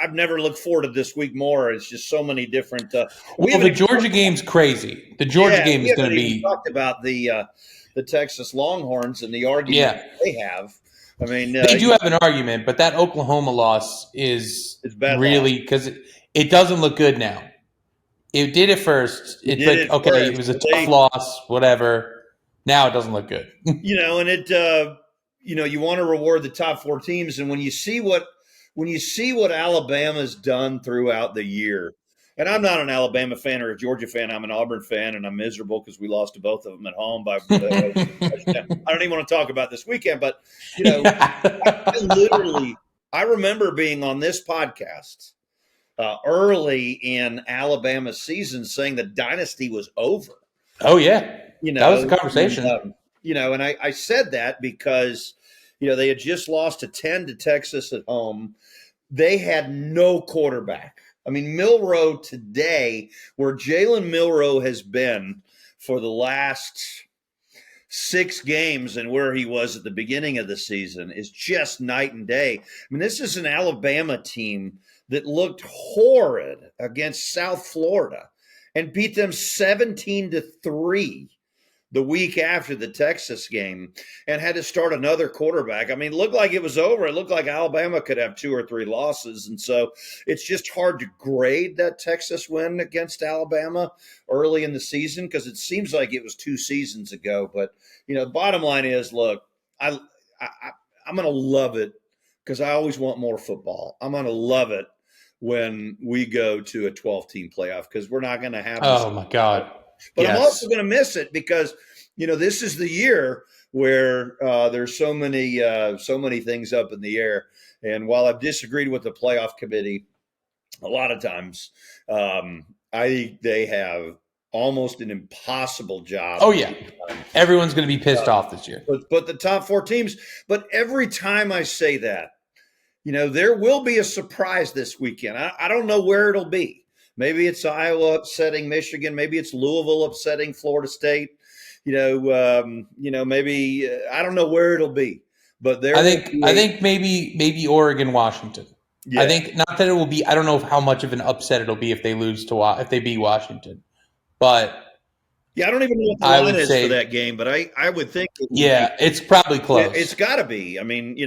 I've never looked forward to this week more. It's just so many different. The Georgia game's crazy. The Georgia game is going to be. We talked about the Texas Longhorns and the argument they have. I mean, they do have an argument, but that Oklahoma loss is really because it doesn't look good now. It did at first. It was a tough loss, whatever. Now it doesn't look good. And you want to reward the top 4 teams, and when you see what Alabama's done throughout the year, and I'm not an Alabama fan or a Georgia fan, I'm an Auburn fan, and I'm miserable because we lost to both of them at home. I don't even want to talk about this weekend, but I remember being on this podcast early in Alabama's season saying the dynasty was over. Oh yeah, that was the conversation. And I said that because they had just lost 10 to Texas at home. They had no quarterback. I mean, Milroe today, where Jalen Milroe has been for the last 6 games and where he was at the beginning of the season, is just night and day. I mean, this is an Alabama team that looked horrid against South Florida and beat them 17-3 the week after the Texas game and had to start another quarterback. I mean, it looked like it was over. It looked like Alabama could have 2 or 3 losses. And so it's just hard to grade that Texas win against Alabama early in the season because it seems like it was 2 seasons ago. But, the bottom line is, look, I'm going to love it because I always want more football. I'm going to love it when we go to a 12-team playoff because we're not going to have Oh, my God. But yes. I'm also going to miss it because, this is the year where there's so many things up in the air. And while I've disagreed with the playoff committee a lot of times, I think they have almost an impossible job. Oh, yeah. Everyone's going to be pissed off this year. But the top 4 teams. But every time I say that, there will be a surprise this weekend. I don't know where it'll be. Maybe it's Iowa upsetting Michigan. Maybe it's Louisville upsetting Florida State. Maybe I don't know where it'll be. But I think maybe Oregon, Washington. Yeah. I think not that it will be. I don't know how much of an upset it'll be if they if they beat Washington, but yeah, I don't even know what the line is for that game. But I would think. It's probably close. It's got to be. I mean,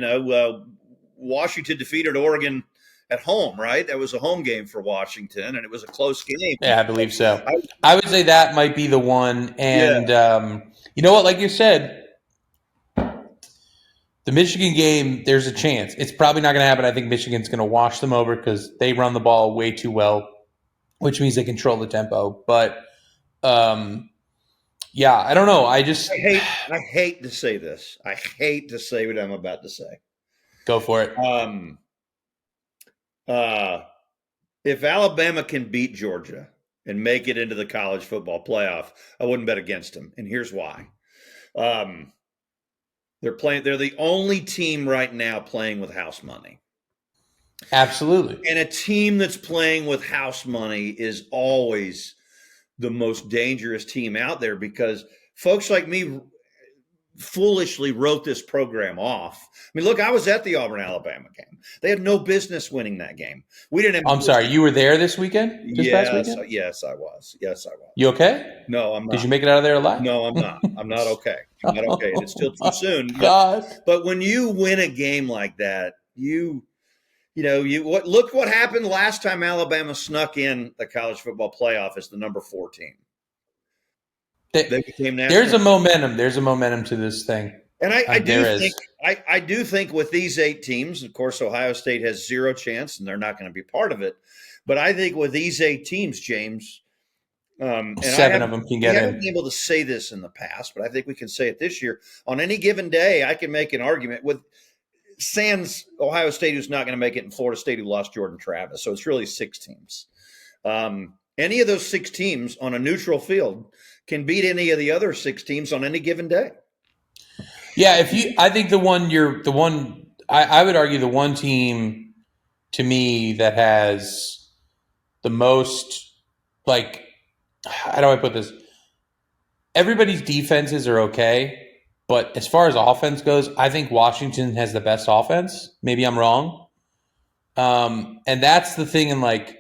Washington defeated Oregon at home, right? That was a home game for Washington, and it was a close game. Yeah, I believe so. I would say that might be the one. And you know what? Like you said. The Michigan game, there's a chance. It's probably not going to happen. I think Michigan's going to wash them over because they run the ball way too well, which means they control the tempo. But, I don't know. I hate to say this. I hate to say what I'm about to say. Go for it. If Alabama can beat Georgia and make it into the college football playoff, I wouldn't bet against them. And here's why. They're the only team right now playing with house money. Absolutely. And a team that's playing with house money is always the most dangerous team out there because folks like me foolishly wrote this program off. I mean, look, I was at the Auburn-Alabama game. They had no business winning that game. We didn't. I'm sorry, you were there this weekend? Past weekend? Yes, I was. You okay? No, I'm not. Did you make it out of there alive? No, I'm not. I'm not okay. I'm not okay. It's still too soon. God. But when you win a game like that, look what happened last time Alabama snuck in the college football playoff as the number 4 team. They became national. There's a momentum. There's a momentum to this thing. And I do think with these 8 teams, of course, Ohio State has 0 chance, and they're not going to be part of it. But I think with these 8 teams, James, and 7 of them can get in. I haven't been able to say this in the past, but I think we can say it this year. On any given day, I can make an argument with sans Ohio State, who's not going to make it, and Florida State, who lost Jordan Travis. So it's really 6 teams. Any of those 6 teams on a neutral field can beat any of the other 6 teams on any given day. Yeah, I think I would argue the one team to me that has the most, like, how do I put this? Everybody's defenses are okay, but as far as offense goes, I think Washington has the best offense. Maybe I'm wrong. And that's the thing in, like,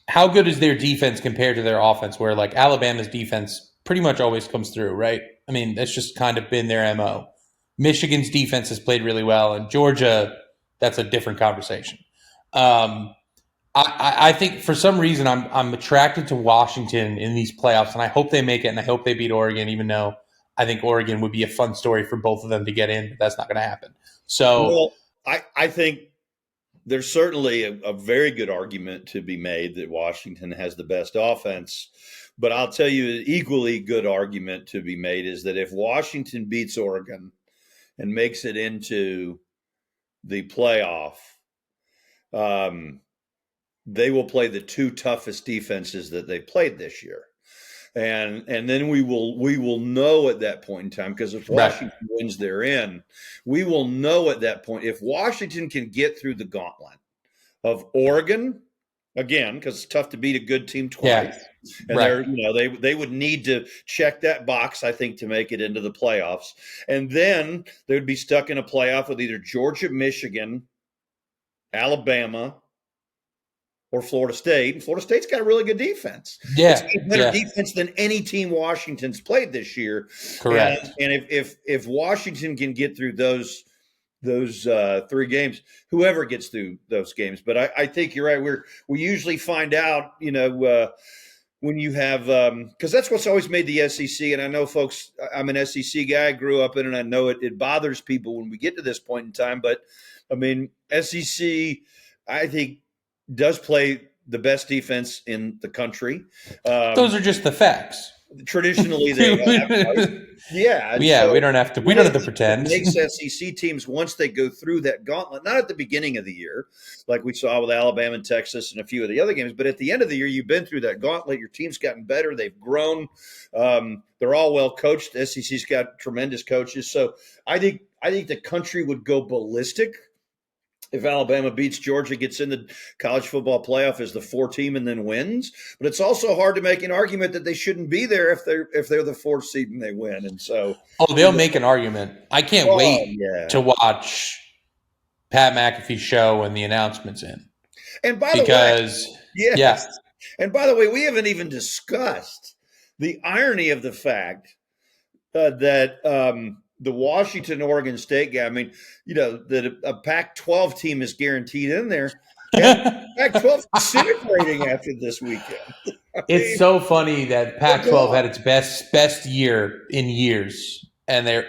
how good is their defense compared to their offense, where, like, Alabama's defense pretty much always comes through, right? I mean, that's just kind of been their MO. Michigan's defense has played really well, and Georgia, that's a different conversation. I think for some reason I'm attracted to Washington in these playoffs, and I hope they make it, and I hope they beat Oregon, even though I think Oregon would be a fun story for both of them to get in, but that's not going to happen. So, well, I think there's certainly a very good argument to be made that Washington has the best offense. But I'll tell you, an equally good argument to be made is that if Washington beats Oregon and makes it into the playoff, they will play the 2 toughest defenses that they played this year. And then we will know at that point in time, because if Washington wins, they're in. We will know at that point if Washington can get through the gauntlet of Oregon, again, because it's tough to beat a good team twice. Yeah. And they would need to check that box, I think, to make it into the playoffs. And then they would be stuck in a playoff with either Georgia, Michigan, Alabama, or Florida State. And Florida State's got a really good defense. Yeah. It's got better defense than any team Washington's played this year. Correct. And if Washington can get through those 3 games, whoever gets through those games. But I think you're right. We usually find out, when you have because that's what's always made the SEC. And I know, folks, I'm an SEC guy. I grew up in it, and I know it bothers people when we get to this point in time. But, I mean, SEC, I think, does play the best defense in the country. Those are just the facts. Traditionally, they have. Right? Yeah. Yeah, we don't have to. We don't have to pretend. It makes SEC teams, once they go through that gauntlet, not at the beginning of the year, like we saw with Alabama and Texas and a few of the other games, but at the end of the year, you've been through that gauntlet. Your team's gotten better. They've grown. They're all well coached. The SEC's got tremendous coaches. So I think the country would go ballistic if Alabama beats Georgia, gets in the college football playoff as the 4 team and then wins. But it's also hard to make an argument that they shouldn't be there if they're the 4th seed and they win. And so, they'll make an argument. I can't wait to watch Pat McAfee's show when the announcement's in. And by the way, And by the way, we haven't even discussed the irony of the fact that the Washington Oregon State guy, I mean, that a Pac-12 team is guaranteed in there. And Pac-12 disintegrating after this weekend. It's so funny that Pac-12 had its best year in years, and they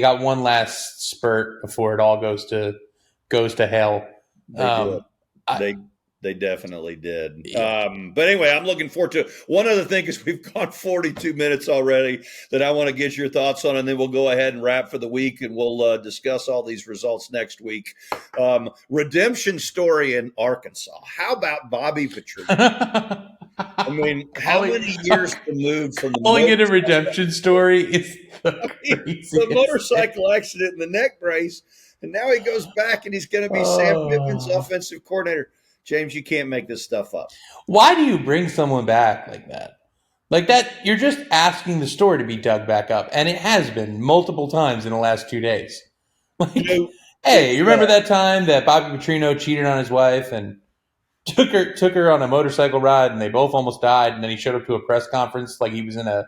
got one last spurt before it all goes to hell. They definitely did. Yeah. But anyway, I'm looking forward to it. One other thing is we've gone 42 minutes already that I want to get your thoughts on, and then we'll go ahead and wrap for the week, and we'll discuss all these results next week. Redemption story in Arkansas. How about Bobby Petrino? I mean, how many years removed from the calling it a redemption story? It's the motorcycle accident in the neck brace, and now he goes back and he's going to be Sam Pittman's offensive coordinator. James, you can't make this stuff up. Why do you bring someone back like that? Like that, you're just asking the story to be dug back up, and it has been multiple times in the last 2 days. Like, hey, you remember that time that Bobby Petrino cheated on his wife and took her on a motorcycle ride, and they both almost died, and then he showed up to a press conference like he was in an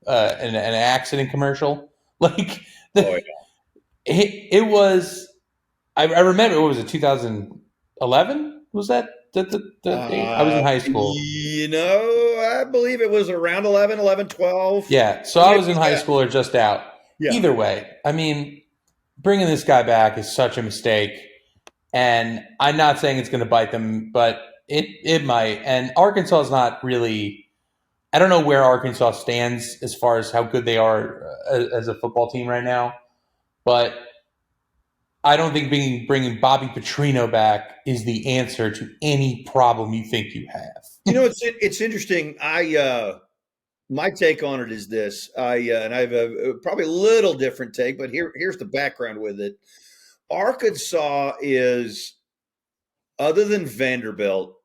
accident commercial? Like, it was. I remember, what was it, 2011? Was that the date? I was in high school. I believe it was around 11, 12. Yeah, so I was in high school or just out. Yeah. Either way, I mean, bringing this guy back is such a mistake. And I'm not saying it's going to bite them, but it might. And Arkansas is not really – I don't know where Arkansas stands as far as how good they are as a football team right now. But – I don't think bringing Bobby Petrino back is the answer to any problem you think you have. It's interesting. My take on it is this. And I have a probably a little different take, but here's the background with it. Arkansas is, other than Vanderbilt,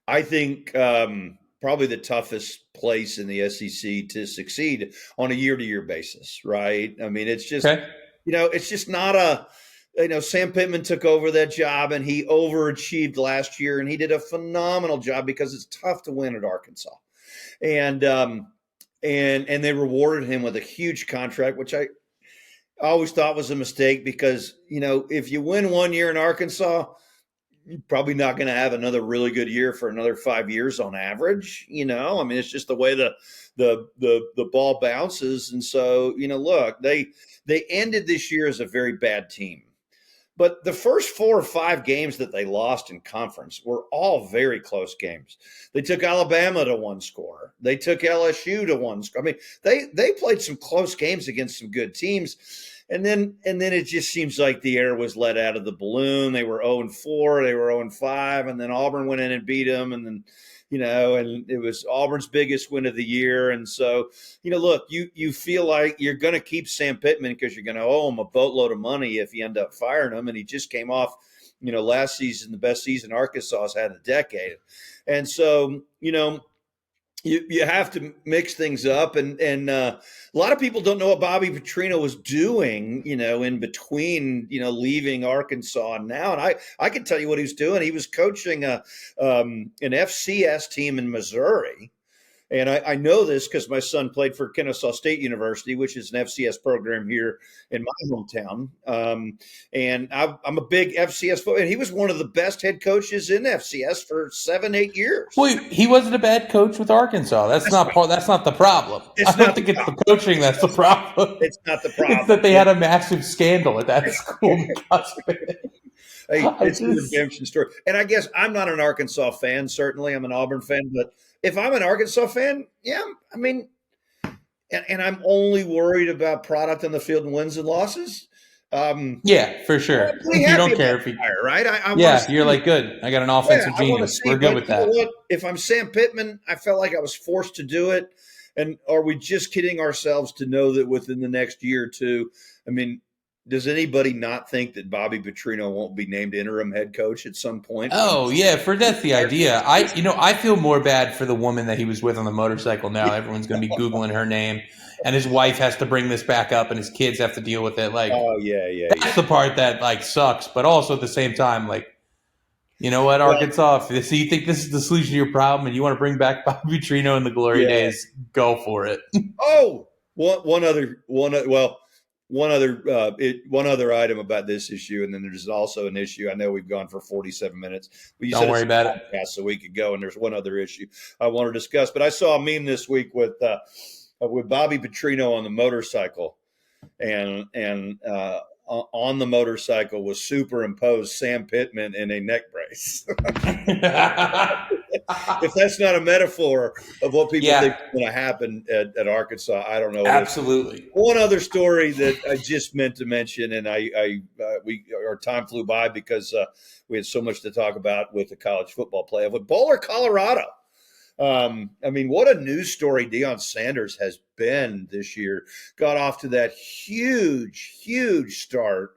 I think probably the toughest place in the SEC to succeed on a year-to-year basis, right? I mean, it's just it's just not a. Sam Pittman took over that job and he overachieved last year, and he did a phenomenal job because it's tough to win at Arkansas. And they rewarded him with a huge contract, which I always thought was a mistake because, if you win 1 year in Arkansas, you're probably not going to have another really good year for another 5 years on average. I mean, it's just the way the ball bounces. And so, look, they ended this year as a very bad team. But the first 4 or 5 games that they lost in conference were all very close games. They took Alabama to 1 score. They took LSU to 1 score. I mean, they played some close games against some good teams. And then it just seems like the air was let out of the balloon. They were 0-4, they were 0-5, and then Auburn went in and beat them. And then, and it was Auburn's biggest win of the year. And so, look, you feel like you're going to keep Sam Pittman because you're going to owe him a boatload of money if you end up firing him. And he just came off, last season, the best season Arkansas has had in a decade. And so, you have to mix things up. And a lot of people don't know what Bobby Petrino was doing, in between, leaving Arkansas and now. And I can tell you what he was doing. He was coaching an FCS team in Missouri. And I know this because my son played for Kennesaw State University, which is an FCS program here in my hometown. And I'm a big FCS football. And he was one of the best head coaches in FCS for 7-8 years. Well, he wasn't a bad coach with Arkansas. That's not the problem. I don't think it's the coaching that's the problem. It's not the problem. It's that they had a massive scandal at that school because of it. Hey, it's a redemption story. And I guess I'm not an Arkansas fan. Certainly, I'm an Auburn fan. But if I'm an Arkansas fan, yeah, I mean, and I'm only worried about product on the field and wins and losses. Yeah, for sure. I'm pretty You happy don't care about if he. Fire, right? I want Yeah, to you're see, like, good. I got an yeah, offensive I want to genius. see. We're good But with you know that. what? If I'm Sam Pittman, I felt like I was forced to do it. And are we just kidding ourselves to know that within the next year or two? I mean, does anybody not think that Bobby Petrino won't be named interim head coach at some point? Oh yeah, that's the idea. I feel more bad for the woman that he was with on the motorcycle now. Everyone's going to be Googling her name, and his wife has to bring this back up, and his kids have to deal with it. Like, Oh yeah. that's the part that like sucks, but also at the same time, like, you know what, Arkansas, if you think this is the solution to your problem and you want to bring back Bobby Petrino in the glory days, go for it. Oh, one other item about this issue, and then there's also an issue. I know we've gone for 47 minutes, but you Don't said worry about it. a week ago, and there's one other issue I want to discuss. But I saw a meme this week with Bobby Petrino on the motorcycle, and on the motorcycle was superimposed Sam Pittman in a neck brace. If that's not a metaphor of what people think is going to happen at Arkansas, I don't know. Absolutely. One other story that I just meant to mention, and our time flew by because we had so much to talk about with the college football playoff with Boulder, Colorado. I mean, what a news story Deion Sanders has been this year. Got off to that huge start.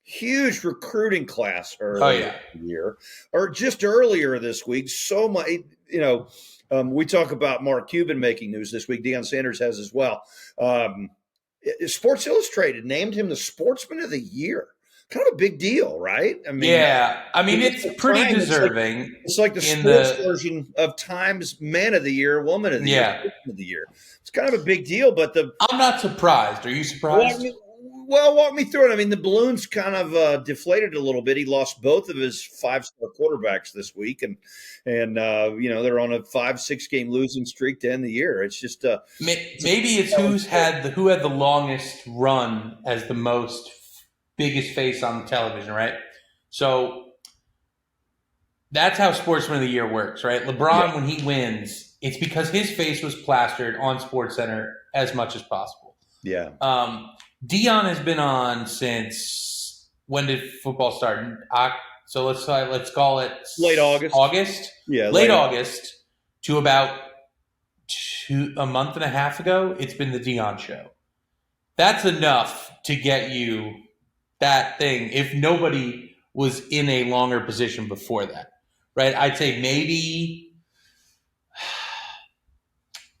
Huge recruiting class earlier in the year, or just earlier this week. So much, we talk about Mark Cuban making news this week. Deion Sanders has as well. Sports Illustrated named him the Sportsman of the Year. Kind of a big deal, right? I mean, it's pretty deserving. It's like the sports version of Time's Man of the Year, Woman of the Year, Person of the Year. It's kind of a big deal, but I'm not surprised. Are you surprised? Walk me through it. I mean, the balloon's kind of deflated a little bit. He lost both of his 5-star quarterbacks this week, and they're on a 5-6 game losing streak to end the year. It's just maybe it's who had the longest run as the biggest face on the television, right? So that's how Sportsman of the Year works, right? LeBron, when he wins, it's because his face was plastered on SportsCenter as much as possible. Yeah. Deion has been on since when did football start? So let's call it late August. August. Yeah, late August to about a month and a half ago. It's been the Deion show. That's enough to get you that thing. If nobody was in a longer position before that, right? I'd say maybe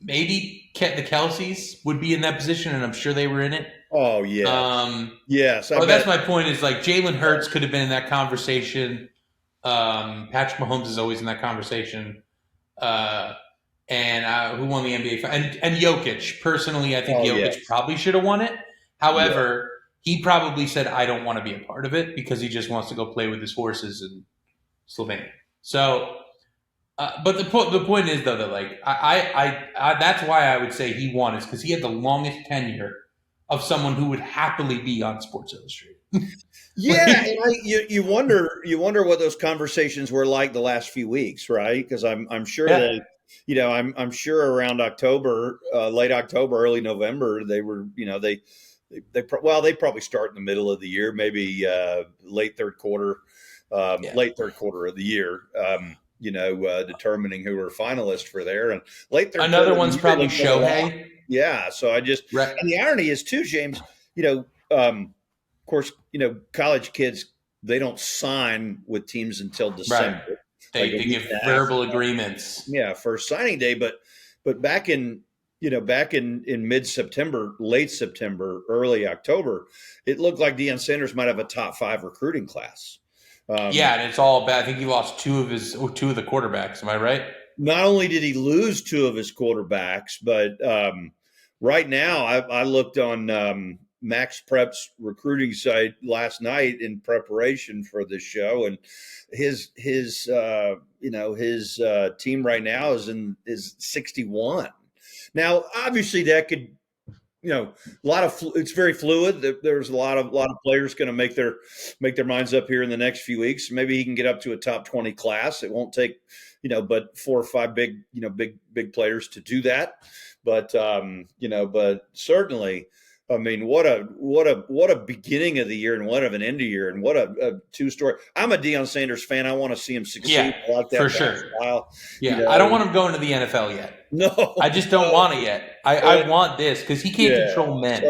the Kelseys would be in that position, and I'm sure they were in it. Oh, yeah. Yes. That's my point is like Jalen Hurts could have been in that conversation. Patrick Mahomes is always in that conversation. And who won the NBA? And Jokic. Personally, I think Jokic probably should have won it. However, he probably said, I don't want to be a part of it because he just wants to go play with his horses in Slovenia. So, but the point is, though, that like I that's why I would say he won is because he had the longest tenure of someone who would happily be on Sports Illustrated. Yeah, and you wonder what those conversations were like the last few weeks, right? Because I'm sure that I'm sure around October, late October, early November, they were they probably start in the middle of the year, maybe late third quarter of the year. Determining who were finalists for there, and late third. Another one's probably Shohei. Yeah, so and the irony is too, James. Of course, college kids, they don't sign with teams until December. Right. They give verbal agreements. Yeah, for signing day, but back in mid-September, late September, early October, it looked like Deion Sanders might have a top 5 recruiting class. And it's all bad. I think he lost two of the quarterbacks. Am I right? Not only did he lose 2 of his quarterbacks, but right now I looked on Max Prep's recruiting site last night in preparation for this show, and his team right now is 61. Now, obviously, that could a lot of it's very fluid. There's a lot of players going to make their minds up here in the next few weeks. Maybe he can get up to a top 20 class. It won't take, but 4 or 5 big players to do that. But but certainly, I mean, what a beginning of the year and what of an end of year and what a two-story. I'm a Deion Sanders fan. I want to see him succeed. Yeah, I like that for sure. style. Yeah, I don't want him going to the NFL yet. No, I just don't want it yet. I want this because he can't control men,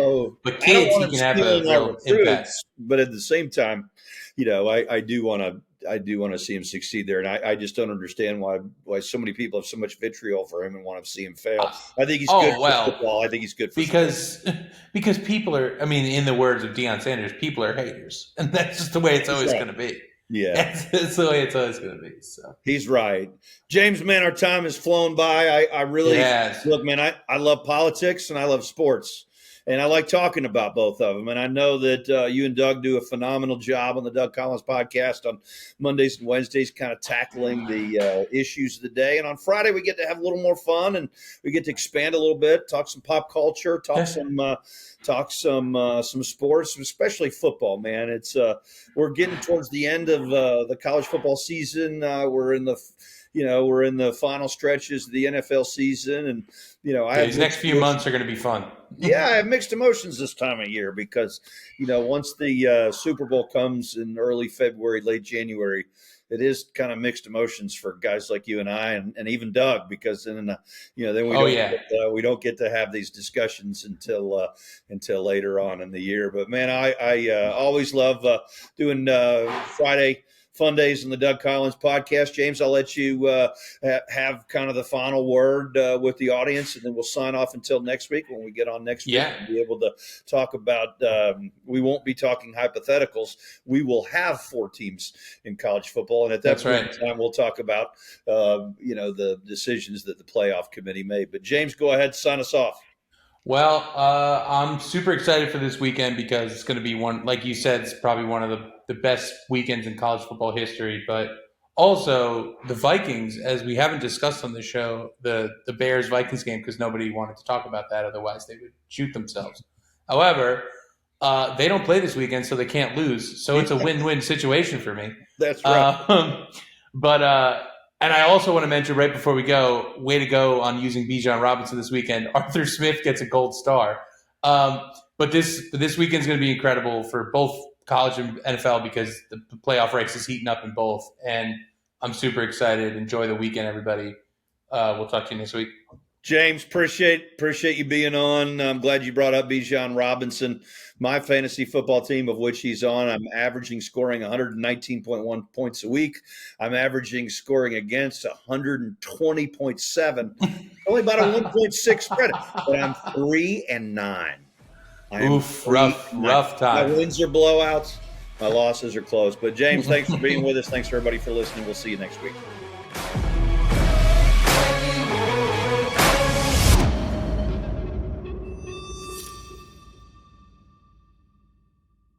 but kids he can have a real impact. But at the same time, I do want to see him succeed there, and I just don't understand why so many people have so much vitriol for him and want to see him fail. I think he's good for football. I think he's good for because people are. I mean, in the words of Deion Sanders, people are haters, and that's just the way it's always going to be. Yeah, that's the way it's always going to be. So he's right, James. Man, our time has flown by. I really look, man. I love politics and I love sports. And I like talking about both of them. And I know that you and Doug do a phenomenal job on the Doug Collins podcast on Mondays and Wednesdays, kind of tackling the issues of the day. And on Friday, we get to have a little more fun and we get to expand a little bit, talk some pop culture, talk some sports, especially football, man. It's we're getting towards the end of the college football season. We're in the final stretches of the NFL season, and these next few months are going to be fun. Yeah, I have mixed emotions this time of year because once the Super Bowl comes in early February, late January, it is kind of mixed emotions for guys like you and I, and even Doug, because then we don't get to have these discussions until later on in the year. But man, I always love doing Friday Fun Days in the Doug Collins podcast. James, I'll let you have kind of the final word with the audience, and then we'll sign off until next week when we get on next week and be able to talk about we won't be talking hypotheticals. We will have 4 teams in college football, and at that point in time, we'll talk about the decisions that the playoff committee made. But James, go ahead, sign us off. Well, I'm super excited for this weekend because it's going to be one, like you said, it's probably one of the best weekends in college football history. But also the Vikings, as we haven't discussed on the show, the Bears-Vikings game, because nobody wanted to talk about that. Otherwise, they would shoot themselves. However, they don't play this weekend, so they can't lose. So it's a win-win situation for me. That's right. And I also want to mention right before we go, way to go on using Bijan Robinson this weekend. Arthur Smith gets a gold star. But this weekend's going to be incredible for both college and NFL because the playoff race is heating up in both. And I'm super excited. Enjoy the weekend, everybody. We'll talk to you next week. James, appreciate you being on. I'm glad you brought up Bijan Robinson. My fantasy football team, of which he's on, I'm averaging scoring 119.1 points a week. I'm averaging scoring against 120.7, only about a 1.6 spread. But I'm 3-9. Rough time. My wins are blowouts. My losses are close. But James, thanks for being with us. Thanks for everybody for listening. We'll see you next week.